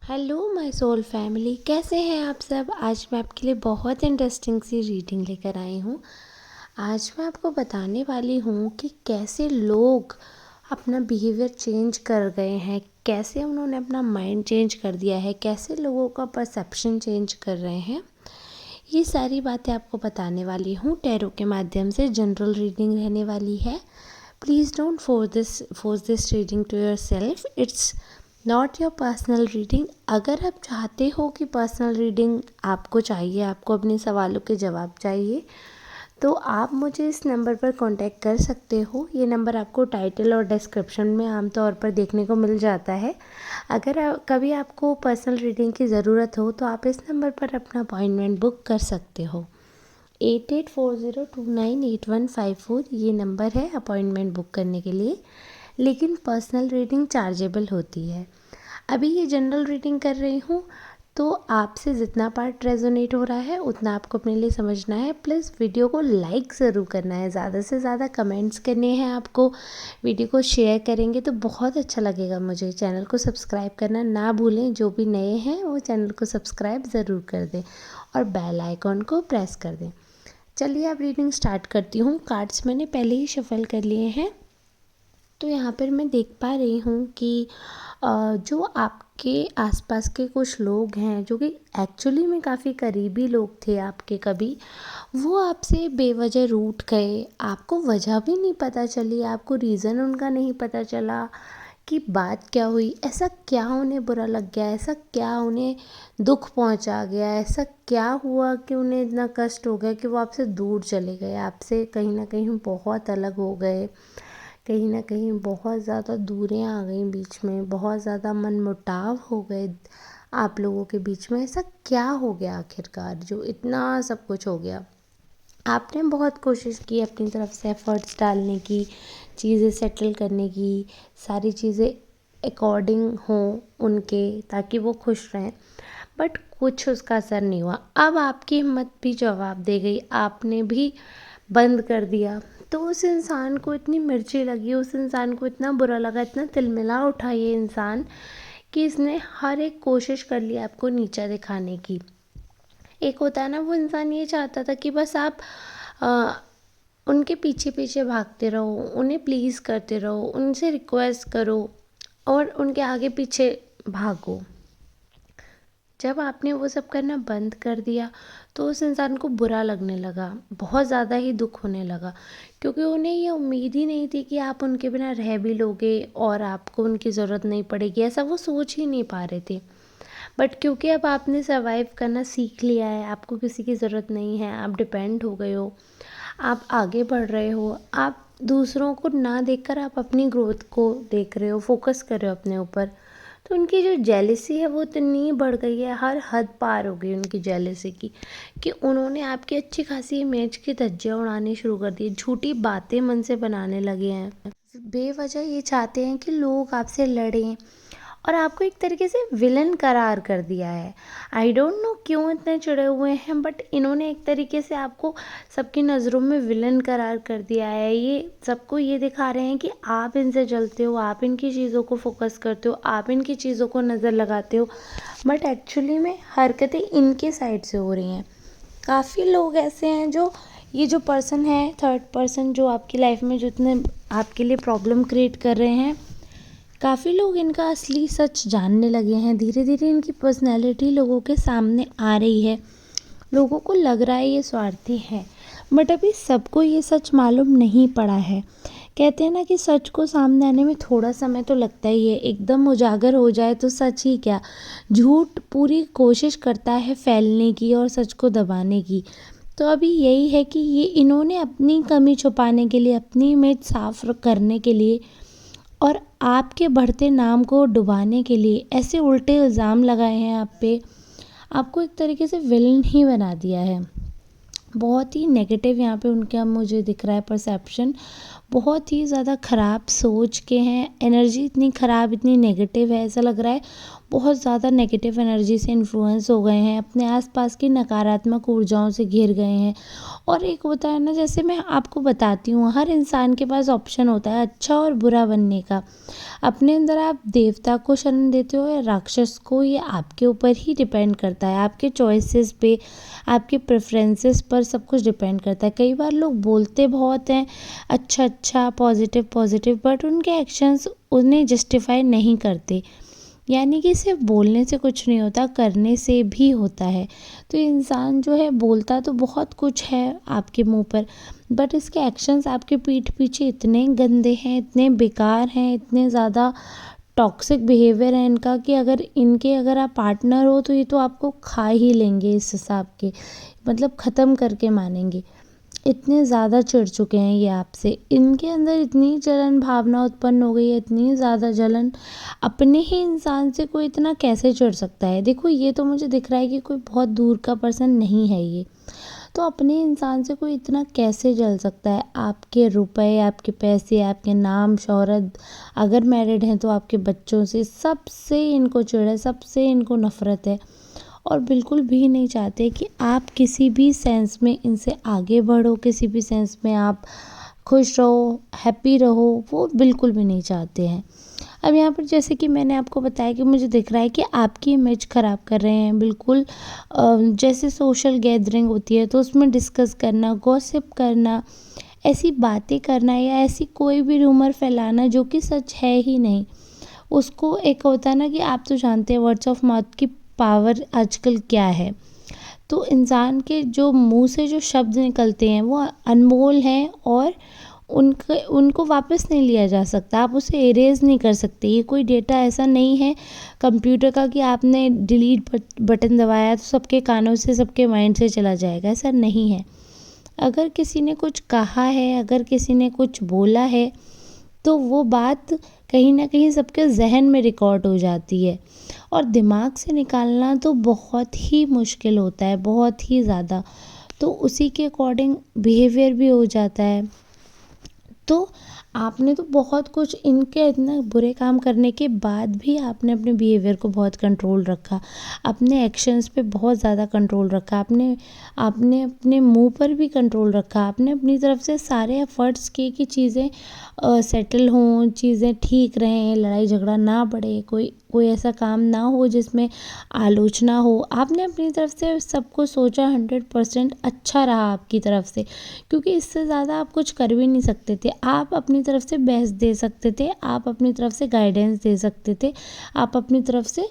Hello my soul family, कैसे हैं आप सब। आज मैं आपके लिए बहुत इंटरेस्टिंग सी रीडिंग लेकर आई हूँ। आज मैं आपको बताने वाली हूँ कि कैसे लोग अपना बिहेवियर चेंज कर गए हैं, कैसे उन्होंने अपना माइंड चेंज कर दिया है, कैसे लोगों का परसेप्शन चेंज कर रहे हैं। ये सारी बातें आपको बताने वाली हूँ। टैरो के माध्यम से जनरल रीडिंग रहने वाली है। Please don't force this reading to yourself. It's not your personal reading. अगर आप चाहते हो कि पर्सनल रीडिंग आपको चाहिए, आपको अपने सवालों के जवाब चाहिए, तो आप मुझे इस नंबर पर कांटेक्ट कर सकते हो। ये नंबर आपको टाइटल और डिस्क्रिप्शन में आमतौर पर देखने को मिल जाता है। अगर कभी आपको पर्सनल रीडिंग की ज़रूरत हो तो आप इस नंबर पर अपना अपॉइंटमेंट बुक कर सकते हो। 8840298154 ये नंबर है अपॉइंटमेंट बुक करने के लिए। लेकिन पर्सनल रीडिंग चार्जेबल होती है। अभी ये जनरल रीडिंग कर रही हूँ, तो आपसे जितना पार्ट रेजोनेट हो रहा है उतना आपको अपने लिए समझना है। प्लस वीडियो को लाइक ज़रूर करना है, ज़्यादा से ज़्यादा कमेंट्स करने हैं आपको। वीडियो को शेयर करेंगे तो बहुत अच्छा लगेगा मुझे। चैनल को सब्सक्राइब करना ना भूलें, जो भी नए हैं वो चैनल को सब्सक्राइब ज़रूर कर दें और बेल आइकॉन को प्रेस कर दें। चलिए अब रीडिंग स्टार्ट करती हूँ। कार्ड्स मैंने पहले ही शफल कर लिए हैं। तो यहाँ पर मैं देख पा रही हूँ कि जो आपके आसपास के कुछ लोग हैं जो कि एक्चुअली में काफ़ी करीबी लोग थे आपके, कभी वो आपसे बेवजह रूठ गए। आपको वजह भी नहीं पता चली, आपको रीज़न उनका नहीं पता चला कि बात क्या हुई, ऐसा क्या उन्हें बुरा लग गया, ऐसा क्या उन्हें दुख पहुंचा गया, ऐसा क्या हुआ कि उन्हें इतना कष्ट हो गया कि वो आपसे दूर चले गए, आपसे कहीं ना कहीं बहुत अलग हो गए। कहीं ना कहीं बहुत ज़्यादा दूरियां आ गई बीच में, बहुत ज़्यादा मनमुटाव हो गए आप लोगों के बीच में। ऐसा क्या हो गया आखिरकार जो इतना सब कुछ हो गया। आपने बहुत कोशिश की अपनी तरफ से एफर्ट्स डालने की, चीज़ें सेटल करने की, सारी चीज़ें अकॉर्डिंग हों उनके, ताकि वो खुश रहें, बट कुछ उसका असर नहीं हुआ। अब आपकी हिम्मत भी जवाब दे गई, आपने भी बंद कर दिया। तो उस इंसान को इतनी मिर्ची लगी, उस इंसान को इतना बुरा लगा, इतना तिलमिला उठा ये इंसान कि इसने हर एक कोशिश कर ली आपको नीचा दिखाने की। एक होता है ना, वो इंसान ये चाहता था कि बस आप आ, उनके पीछे पीछे भागते रहो, उन्हें प्लीज़ करते रहो, उनसे रिक्वेस्ट करो और उनके आगे पीछे भागो। जब आपने वो सब करना बंद कर दिया तो उस इंसान को बुरा लगने लगा, बहुत ज़्यादा ही दुख होने लगा, क्योंकि उन्हें ये उम्मीद ही नहीं थी कि आप उनके बिना रह भी लोगे और आपको उनकी ज़रूरत नहीं पड़ेगी। ऐसा वो सोच ही नहीं पा रहे थे। बट क्योंकि अब आपने सर्वाइव करना सीख लिया है, आपको किसी की ज़रूरत नहीं है, आप डिपेंड हो गए हो, आप आगे बढ़ रहे हो, आप दूसरों को ना देखकर आप अपनी ग्रोथ को देख रहे हो, फोकस कर रहे हो अपने ऊपर। तो उनकी जो जेलिसी है वो इतनी बढ़ गई है, हर हद पार हो गई उनकी जेलिसी की, कि उन्होंने आपकी अच्छी खासी इमेज की धज्जियाँ उड़ानी शुरू कर दी, झूठी बातें मन से बनाने लगे हैं। बेवजह ये चाहते हैं कि लोग आपसे लड़ें और आपको एक तरीके से विलन करार कर दिया है। आई डोंट नो क्यों इतने चिढ़े हुए हैं, बट इन्होंने एक तरीके से आपको सबकी नज़रों में विलन करार कर दिया है। ये सबको ये दिखा रहे हैं कि आप इनसे जलते हो, आप इनकी चीज़ों को फोकस करते हो, आप इनकी चीज़ों को नज़र लगाते हो, बट एक्चुअली में हरकतें इनके साइड से हो रही हैं। काफ़ी लोग ऐसे हैं जो, ये जो पर्सन है, थर्ड पर्सन जो आपकी लाइफ में जो इतने आपके लिए प्रॉब्लम क्रिएट कर रहे हैं, काफ़ी लोग इनका असली सच जानने लगे हैं। धीरे धीरे इनकी पर्सनैलिटी लोगों के सामने आ रही है। लोगों को लग रहा है ये स्वार्थी है, बट अभी सबको ये सच मालूम नहीं पड़ा है। कहते हैं ना कि सच को सामने आने में थोड़ा समय तो लगता ही है। एकदम उजागर हो जाए तो सच ही क्या, झूठ पूरी कोशिश करता है फैलने की और सच को दबाने की। तो अभी यही है कि ये इन्होंने अपनी कमी छुपाने के लिए, अपनी इमेज साफ करने के लिए और आपके बढ़ते नाम को डुबाने के लिए ऐसे उल्टे इल्ज़ाम लगाए हैं आप पे, आपको एक तरीके से विलन ही बना दिया है। बहुत ही नेगेटिव यहाँ पे उनका मुझे दिख रहा है परसेप्शन। बहुत ही ज़्यादा ख़राब सोच के हैं, एनर्जी इतनी ख़राब, इतनी नेगेटिव है, ऐसा लग रहा है बहुत ज़्यादा नेगेटिव एनर्जी से इन्फ्लुएंस हो गए हैं, अपने आसपास की नकारात्मक ऊर्जाओं से घिर गए हैं। और एक होता है ना, जैसे मैं आपको बताती हूँ, हर इंसान के पास ऑप्शन होता है अच्छा और बुरा बनने का। अपने अंदर आप देवता को शरण देते हो या राक्षस को, ये आपके ऊपर ही डिपेंड करता है, आपके चॉइसेस पे, आपके प्रेफरेंसेस पर सब कुछ डिपेंड करता है। कई बार लोग बोलते बहुत हैं अच्छा अच्छा, पॉजिटिव पॉजिटिव, बट उनके एक्शंस उन्हें जस्टिफाई नहीं करते। यानी कि सिर्फ बोलने से कुछ नहीं होता, करने से भी होता है। तो इंसान जो है बोलता तो बहुत कुछ है आपके मुंह पर, बट इसके एक्शंस आपके पीठ पीछे इतने गंदे हैं, इतने बेकार हैं, इतने ज़्यादा टॉक्सिक बिहेवियर है इनका कि अगर आप पार्टनर हो तो ये तो आपको खा ही लेंगे इस हिसाब के, मतलब ख़त्म करके मानेंगे। इतने ज़्यादा चिढ़ चुके हैं ये आपसे, इनके अंदर इतनी जलन भावना उत्पन्न हो गई है, इतनी ज़्यादा जलन। अपने ही इंसान से कोई इतना कैसे चिढ़ सकता है? देखो, ये तो मुझे दिख रहा है कि कोई बहुत दूर का पर्सन नहीं है ये, तो अपने इंसान से कोई इतना कैसे जल सकता है? आपके रुपए, आपके पैसे, आपके नाम शोहरत, अगर मैरिड हैं तो आपके बच्चों से, सबसे इनको चिढ़ है, सबसे इनको नफ़रत है। और बिल्कुल भी नहीं चाहते कि आप किसी भी सेंस में इनसे आगे बढ़ो, किसी भी सेंस में आप खुश रहो, हैप्पी रहो, वो बिल्कुल भी नहीं चाहते हैं। अब यहाँ पर जैसे कि मैंने आपको बताया कि मुझे दिख रहा है कि आपकी इमेज ख़राब कर रहे हैं बिल्कुल। जैसे सोशल गैदरिंग होती है तो उसमें डिस्कस करना, गॉसिप करना, ऐसी बातें करना या ऐसी कोई भी रूमर फैलाना जो कि सच है ही नहीं, उसको एक होता है ना कि आप तो जानते हैं वर्ड्स ऑफ माउथ की पावर आजकल क्या है। तो इंसान के जो मुंह से जो शब्द निकलते हैं वो अनमोल हैं, और उनको वापस नहीं लिया जा सकता, आप उसे इरेज नहीं कर सकते। ये कोई डेटा ऐसा नहीं है कंप्यूटर का कि आपने डिलीट बटन दबाया तो सबके कानों से, सबके माइंड से चला जाएगा, ऐसा नहीं है। अगर किसी ने कुछ कहा है, अगर किसी ने कुछ बोला है, तो वो बात कहीं ना कहीं सबके जहन में रिकॉर्ड हो जाती है, और दिमाग से निकालना तो बहुत ही मुश्किल होता है, बहुत ही ज़्यादा। तो उसी के अकॉर्डिंग बिहेवियर भी हो जाता है। तो आपने तो बहुत कुछ, इनके इतना बुरे काम करने के बाद भी आपने अपने बिहेवियर को बहुत कंट्रोल रखा, अपने एक्शंस पे बहुत ज़्यादा कंट्रोल रखा, आपने आपने अपने मुंह पर भी कंट्रोल रखा, आपने अपनी तरफ से सारे एफर्ट्स किए कि चीज़ें सेटल हों, चीज़ें ठीक रहें, लड़ाई झगड़ा ना बढ़े, कोई कोई ऐसा काम ना हो जिसमें आलोचना हो। आपने अपनी तरफ से सब कुछ सोचा, 100% अच्छा रहा आपकी तरफ से, क्योंकि इससे ज़्यादा आप कुछ कर भी नहीं सकते थे। आप अपनी तरफ से बेस्ट दे सकते थे, आप अपनी तरफ से गाइडेंस दे सकते थे, आप अपनी तरफ से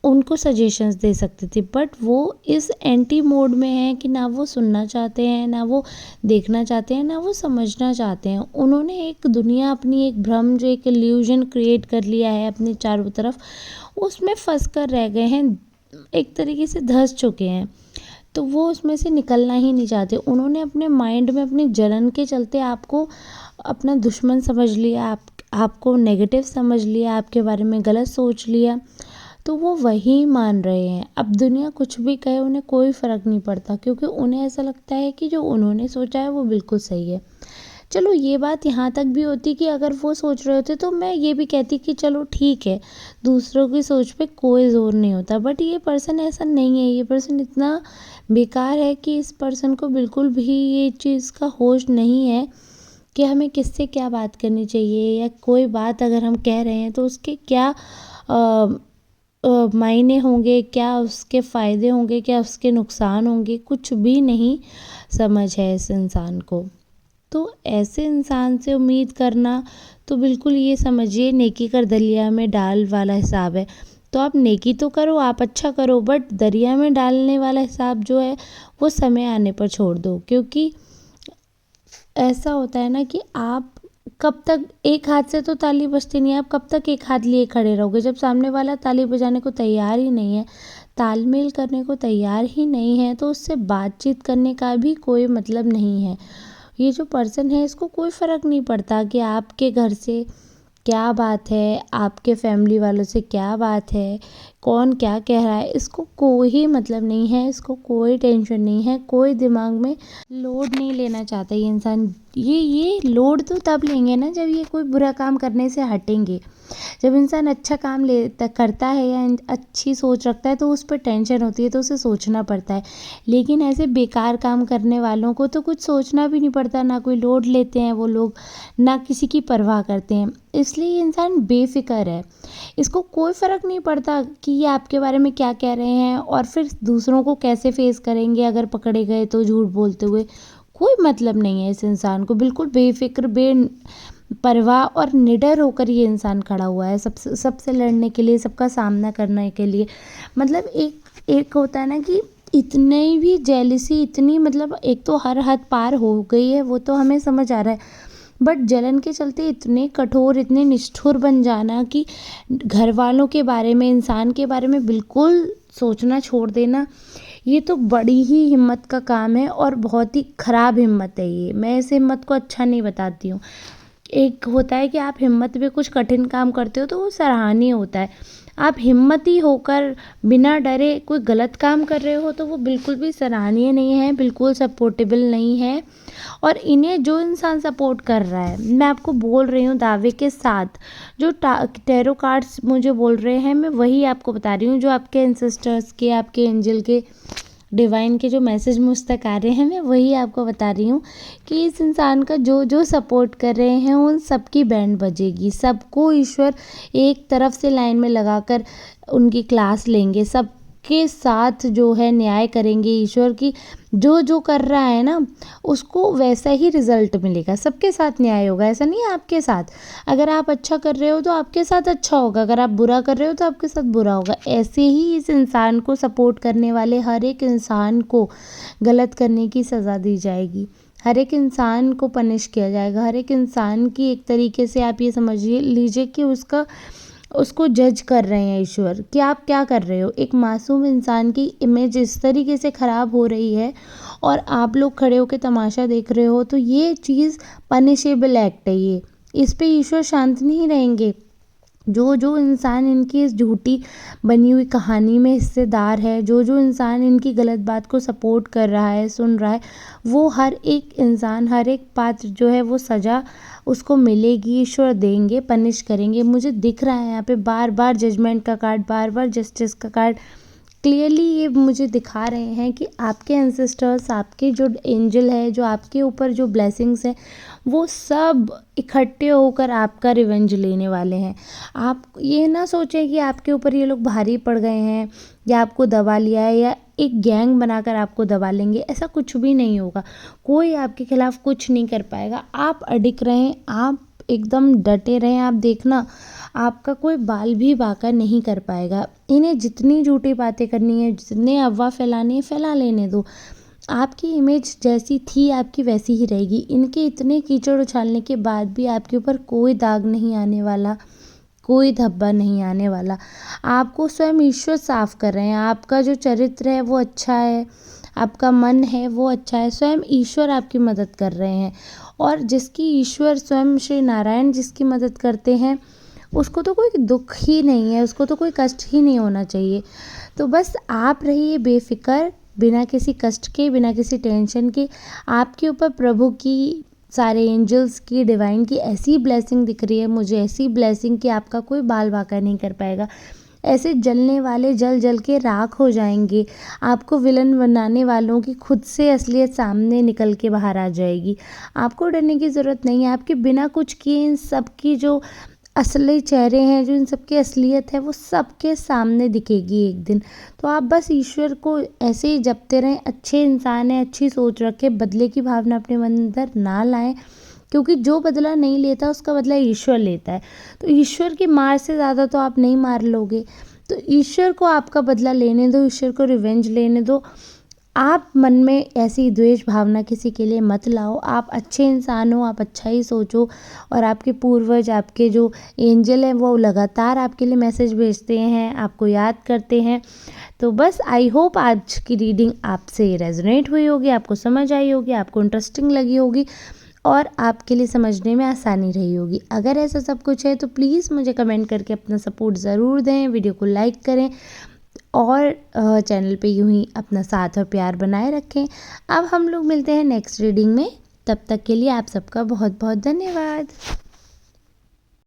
उनको सजेशंस दे सकते थे, बट वो इस एंटी मोड में हैं कि ना वो सुनना चाहते हैं, ना वो देखना चाहते हैं, ना वो समझना चाहते हैं। उन्होंने एक दुनिया, अपनी एक भ्रम, जो एक इल्यूजन क्रिएट कर लिया है अपने चारों तरफ, उसमें फंस कर रह गए हैं, एक तरीके से धंस चुके हैं। तो वो उसमें से निकलना ही नहीं चाहते। उन्होंने अपने माइंड में अपनी जलन के चलते आपको अपना दुश्मन समझ लिया, आपको नेगेटिव समझ लिया, आपके बारे में गलत सोच लिया, तो वो वही मान रहे हैं। अब दुनिया कुछ भी कहे उन्हें कोई फ़र्क नहीं पड़ता, क्योंकि उन्हें ऐसा लगता है कि जो उन्होंने सोचा है वो बिल्कुल सही है। चलो, ये बात यहाँ तक भी होती कि अगर वो सोच रहे होते तो मैं ये भी कहती कि चलो ठीक है, दूसरों की सोच पे कोई ज़ोर नहीं होता, बट ये पर्सन ऐसा नहीं है। ये पर्सन इतना बेकार है कि इस पर्सन को बिल्कुल भी ये चीज़ का होश नहीं है कि हमें किससे क्या बात करनी चाहिए, या कोई बात अगर हम कह रहे हैं तो उसके क्या मायने होंगे, क्या उसके फ़ायदे होंगे, क्या उसके नुकसान होंगे, कुछ भी नहीं समझ है इस इंसान को। तो ऐसे इंसान से उम्मीद करना तो बिल्कुल, ये समझिए, नेकी कर दलिया में डाल वाला हिसाब है। तो आप नेकी तो करो, आप अच्छा करो, बट दरिया में डालने वाला हिसाब जो है वो समय आने पर छोड़ दो, क्योंकि ऐसा होता है ना कि आप कब तक एक हाथ से तो ताली बजती नहीं है, आप कब तक एक हाथ लिए खड़े रहोगे जब सामने वाला ताली बजाने को तैयार ही नहीं है, तालमेल करने को तैयार ही नहीं है, तो उससे बातचीत करने का भी कोई मतलब नहीं है। ये जो पर्सन है इसको कोई फ़र्क नहीं पड़ता कि आपके घर से क्या बात है, आपके फैमिली वालों से क्या बात है, कौन क्या कह रहा है इसको कोई मतलब नहीं है, इसको कोई टेंशन नहीं है, कोई दिमाग में लोड नहीं लेना चाहता ये इंसान। ये लोड तो तब लेंगे ना जब ये कोई बुरा काम करने से हटेंगे। जब इंसान अच्छा काम करता है या अच्छी सोच रखता है तो उस पर टेंशन होती है, तो उसे सोचना पड़ता है। लेकिन ऐसे बेकार काम करने वालों को तो कुछ सोचना भी नहीं पड़ता, ना कोई लोड लेते हैं वो लोग, ना किसी की परवाह करते हैं। इसलिए ये इंसान बेफिक्र है, इसको कोई फ़र्क नहीं पड़ता कि ये आपके बारे में क्या कह रहे हैं और फिर दूसरों को कैसे फेस करेंगे अगर पकड़े गए तो झूठ बोलते हुए। कोई मतलब नहीं है इस इंसान को, बिल्कुल बेफिक्र परवाह और निडर होकर ये इंसान खड़ा हुआ है सबसे लड़ने के लिए, सबका सामना करने के लिए। मतलब एक होता है ना कि इतनी भी जेलसी, इतनी मतलब एक तो हर हद पार हो गई है, वो तो हमें समझ आ रहा है। बट जलन के चलते इतने कठोर, इतने निष्ठुर बन जाना कि घर वालों के बारे में, इंसान के बारे में बिल्कुल सोचना छोड़ देना, ये तो बड़ी ही हिम्मत का काम है और बहुत ही ख़राब हिम्मत है ये। मैं इस हिम्मत को अच्छा नहीं बताती हूँ। एक होता है कि आप हिम्मत में कुछ कठिन काम करते हो तो वो सराहनीय होता है। आप हिम्मती होकर बिना डरे कोई गलत काम कर रहे हो तो वो बिल्कुल भी सराहनीय नहीं है, बिल्कुल सपोर्टेबल नहीं है। और इन्हें जो इंसान सपोर्ट कर रहा है, मैं आपको बोल रही हूँ दावे के साथ, जो टैरो कार्ड्स मुझे बोल रहे हैं, मैं वही आपको बता रही हूँ, जो आपके एंसेस्टर्स के, आपके एंजल के, डिवाइन के जो मैसेज मुझ तक आ रहे हैं, मैं वही आपको बता रही हूँ कि इस इंसान का जो जो सपोर्ट कर रहे हैं उन सबकी बैंड बजेगी। सबको ईश्वर एक तरफ से लाइन में लगाकर उनकी क्लास लेंगे, सबके साथ जो है न्याय करेंगे ईश्वर की। जो कर रहा है ना उसको वैसा ही रिजल्ट मिलेगा, सबके साथ न्याय होगा। ऐसा नहीं है आपके साथ, अगर आप अच्छा कर रहे हो तो आपके साथ अच्छा होगा, अगर आप बुरा कर रहे हो तो आपके साथ बुरा होगा। ऐसे ही इस इंसान को सपोर्ट करने वाले हर एक इंसान को गलत करने की सज़ा दी जाएगी, हर एक इंसान को पनिश किया जाएगा, हर एक इंसान की एक तरीके से आप ये समझिए लीजिए कि उसको जज कर रहे हैं ईश्वर कि आप क्या कर रहे हो। एक मासूम इंसान की इमेज इस तरीके से ख़राब हो रही है और आप लोग खड़े होकर तमाशा देख रहे हो, तो ये चीज़ पनिशेबल एक्ट है। ये इस पे ईश्वर शांत नहीं रहेंगे। जो इंसान इनकी इस झूठी बनी हुई कहानी में हिस्सेदार है, जो इंसान इनकी गलत बात को सपोर्ट कर रहा है, सुन रहा है, वो हर एक इंसान, हर एक पात्र जो है वो सज़ा उसको मिलेगी, ईश्वर देंगे, पनिश करेंगे। मुझे दिख रहा है यहाँ पे बार बार जजमेंट का कार्ड, बार बार जस्टिस का कार्ड, क्लियरली ये मुझे दिखा रहे हैं कि आपके एंसेस्टर्स, आपके जो एंजल है, जो आपके ऊपर जो ब्लेसिंग्स हैं, वो सब इकट्ठे होकर आपका रिवेंज लेने वाले हैं। आप ये ना सोचें कि आपके ऊपर ये लोग भारी पड़ गए हैं या आपको दबा लिया है या एक गैंग बनाकर आपको दबा लेंगे, ऐसा कुछ भी नहीं होगा। कोई आपके खिलाफ कुछ नहीं कर पाएगा। आप अडिग रहें, आप एकदम डटे रहें, आप देखना आपका कोई बाल भी बांका नहीं कर पाएगा। इन्हें जितनी झूठी बातें करनी है, जितने अफवाह फैलानी है, फैला लेने दो। आपकी इमेज जैसी थी आपकी वैसी ही रहेगी। इनके इतने कीचड़ उछालने के बाद भी आपके ऊपर कोई दाग नहीं आने वाला, कोई धब्बा नहीं आने वाला। आपको स्वयं ईश्वर साफ कर रहे हैं। आपका जो चरित्र है वो अच्छा है, आपका मन है वो अच्छा है, स्वयं ईश्वर आपकी मदद कर रहे हैं। और जिसकी ईश्वर स्वयं श्री नारायण जिसकी मदद करते हैं उसको तो कोई दुख ही नहीं है, उसको तो कोई कष्ट ही नहीं होना चाहिए। तो बस आप रहिए बेफिक्र, बिना किसी कष्ट के, बिना किसी टेंशन के। आपके ऊपर प्रभु की, सारे एंजल्स की, डिवाइन की ऐसी ब्लेसिंग दिख रही है मुझे, ऐसी ब्लेसिंग कि आपका कोई बाल बांका नहीं कर पाएगा। ऐसे जलने वाले जल जल के राख हो जाएंगे। आपको विलन बनाने वालों की खुद से असलियत सामने निकल के बाहर आ जाएगी। आपको डरने की ज़रूरत नहीं है। आपके बिना कुछ किए इन सब की जो असली चेहरे हैं, जो इन सब की असलियत है, वो सबके सामने दिखेगी एक दिन। तो आप बस ईश्वर को ऐसे ही जपते रहें। अच्छे इंसान हैं, अच्छी सोच रखें, बदले की भावना अपने मन अंदर ना लाएं, क्योंकि जो बदला नहीं लेता उसका बदला ईश्वर लेता है। तो ईश्वर की मार से ज़्यादा तो आप नहीं मार लोगे। तो ईश्वर को आपका बदला लेने दो, ईश्वर को रिवेंज लेने दो। आप मन में ऐसी द्वेष भावना किसी के लिए मत लाओ। आप अच्छे इंसान हो, आप अच्छा ही सोचो। और आपके पूर्वज, आपके जो एंजल हैं वो लगातार आपके लिए मैसेज भेजते हैं, आपको याद करते हैं। तो बस आई होप आज की रीडिंग आपसे रेजोनेट हुई होगी, आपको समझ आई होगी, आपको इंटरेस्टिंग लगी होगी। और आपके लिए समझने में आसानी रही होगी। अगर ऐसा सब कुछ है तो प्लीज़ मुझे कमेंट करके अपना सपोर्ट ज़रूर दें, वीडियो को लाइक करें और चैनल पे यूँ ही अपना साथ और प्यार बनाए रखें। अब हम लोग मिलते हैं नेक्स्ट रीडिंग में, तब तक के लिए आप सबका बहुत बहुत धन्यवाद।